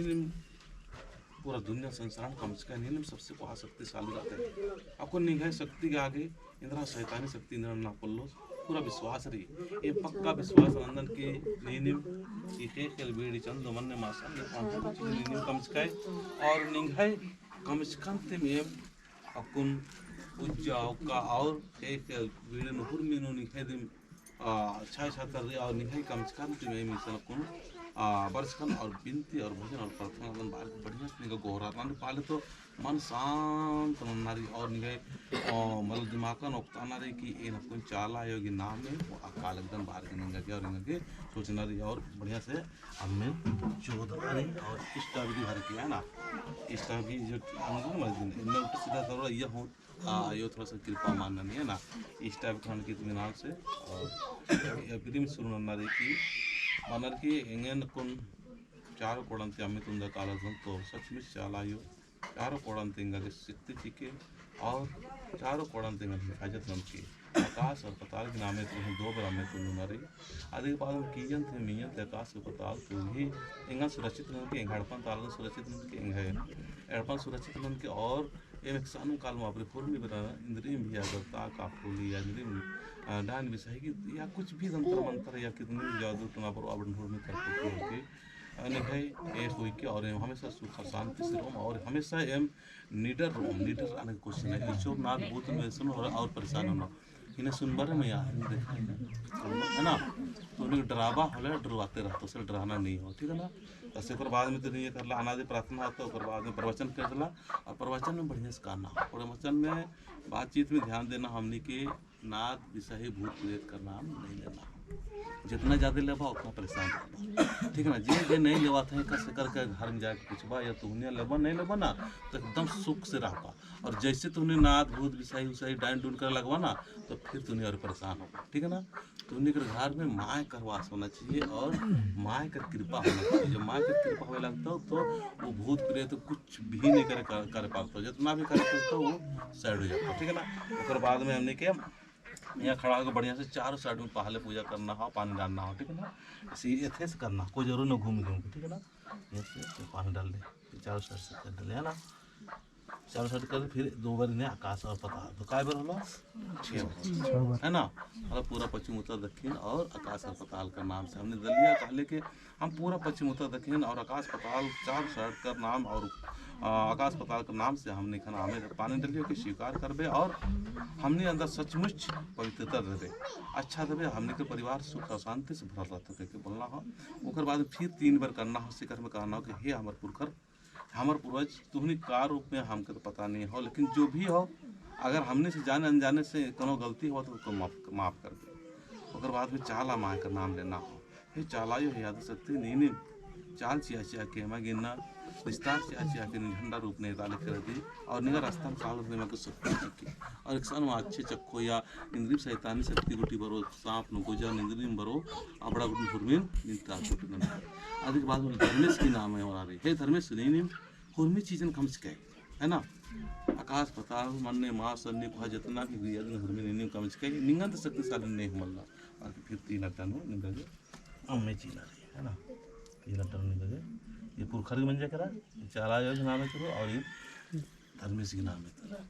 नहीं पूरा दुनिया संसार कमचका नहीं सबसे को शक्तिशाली रहते हैं आपको निगाह शक्ति के आगे इंद्रा शैतानी शक्ति इंद्रा ना पल्लो पूरा विश्वास रही ये पक्का विश्वास अंदर के नीनिम इके खेल बेड़ी चंद मन्ने मासा ने पांच नीनिम कमचका और निगाह कमचकांते में अकुन उज्जाओ का और एक बेड़ी नहुर मिनो निगाह दिम अच्छा कर रही और निगाह कमचकांते में मिशन अकुन बरसकन और बिनती और भजन और प्रार्थना अपन बाल बढ़िया से निका गोहरा नाने पाले तो मन शांत नारी और निगाह मतलब दिमाग का नोकता नारी की इन अपन चाला योगी नाम में वो अकाल एकदम बाहर के निगा के और इनके सोचना रही और बढ़िया से हमें चौदह रही और इष्टा भी भर किया है ना इष्टा भी जो अंगूर मस्जिद इनमें उल्टा सीधा थोड़ा ये हो यो थोड़ा सा कृपा मानना नहीं है ना इष्टा भी खान की नाम से और प्रीम सुनना नारी की मनर की इंगन कुन चार कोड़ंते अमित उंदा कालजन तो सचमुच चालायो चारों कोड़ंते इंगे शक्ति चिके और चारों कोड़ंते इंगे अजत नम की आकाश और पताल के नामे तो दो बार में तुम नरी अधिक बाद में कीजन थे मियन थे आकाश और पताल तो ही इंगा सुरक्षित नम के हड़पन ताल सुरक्षित नम के इंगे हड़पन सुरक्षित नम के और एक सानु काल में अपने पूर्वी बना इंद्रिय भी आगरता काफूली या इंद्रिय डान भी सही या कुछ भी जंतर मंत्र या कितनी जादू टना पर अब में करते हैं निगाह एक हुई के और हमेशा सुख शांति से रोम और हमेशा एम नीडर आने क्वेश्चन है ईश्वर नाथ भूत में सुन और परेशान होना इन्हें सुनबर में यार देखा है ना तो उन्हें डरावा होला डरवाते रहते उसे डराना नहीं हो ठीक है ना ऐसे कर बाद में तो नहीं करला अनादि प्रार्थना होता है बाद में प्रवचन करला और प्रवचन में बढ़िया से करना प्रवचन में बातचीत में ध्यान देना हमने के नाद विषय भूत प्रेत का नाम नहीं लेना जितना ज़्यादा लेबा उतना परेशान रहबा ठीक है ना जे नहीं लेवा थे कैसे करके घर में जाके पूछबा या तुमने लेबा नहीं लेबा ना तो एकदम सुख से रहबा और जैसे तुमने नाद भूत विषय उसाई डाइन डून कर लगवा ना तो फिर तुम्हें और परेशान होगा ठीक है ना तुमने के घर में माँ का वास होना चाहिए और माँ का कृपा होना चाहिए जब माँ का कृपा होने लगता हो तो वो भूत प्रेत तो कुछ भी नहीं कर पाता जितना भी कर सकता वो साइड हो जाता ठीक है ना उसके बाद में हमने क्या यहाँ खड़ा होकर बढ़िया से चारों साइड में पहले पूजा करना हो पानी डालना हो ठीक है ना इसी ऐसे से करना कोई जरूर ना घूम घूम के ठीक है ना ऐसे तो पानी डाल दे चारों साइड से कर डाले है ना चारों साइड कर फिर दो बार इन्हें आकाश और पताल तो काय बार हलो 6 बार है ना मतलब पूरा पश्चिम उत्तर दक्षिण और आकाश और पताल का नाम से हमने दलिया कहले के हम पूरा पश्चिम उत्तर दक्षिण और आकाश पताल चार साइड का नाम और आकाश पताल के नाम से हमने खाना हमें पानी डलियो के स्वीकार करबे और हमने अंदर सचमुच पवित्रता देवे अच्छा देवे हमने के परिवार सुख और शांति से भरल रहते के बोलना हो ओकर बाद फिर 3 बार करना हो शिखर में कहना हो कि हे हमार पुरखर हमार पूर्वज तुम्हें का रूप में हमके तो पता नहीं हो लेकिन जो भी हो अगर हमने से जाने अनजाने से कोनो गलती हो तो उसको माफ़ कर दे ओकर बाद में चाला माँ का नाम लेना हो हे चालायो याद सकते नहीं चाल चिया चिया के हमारे गिनना विस्तार चिया चिया के झंडा रूप ने डाले कर दी और निगर रास्ता में काल में के शक्ति के और एक सन अच्छे चक्को या इंद्रिय शैतानी शक्ति गुटी बरो सांप न गोजा इंद्रिय बरो अपड़ा गुटी हुरमिन निंता गुटी न अधिक बाद में धर्मेश की नाम है और आ रही हे धर्मेश नहीं हुरमी चीजन कम से है ना आकाश पताल मन ने माँ सन्नी को जितना भी हुई हुरमी नहीं कम से निंगन तो शक्तिशाली नहीं मल्ला बाकी फिर 3 टन निकल अम्मे चीला रही है ना 3 टन निकल ये पुरखर की मंजा करा चाला नाम है और ये धर्मेश की नाम है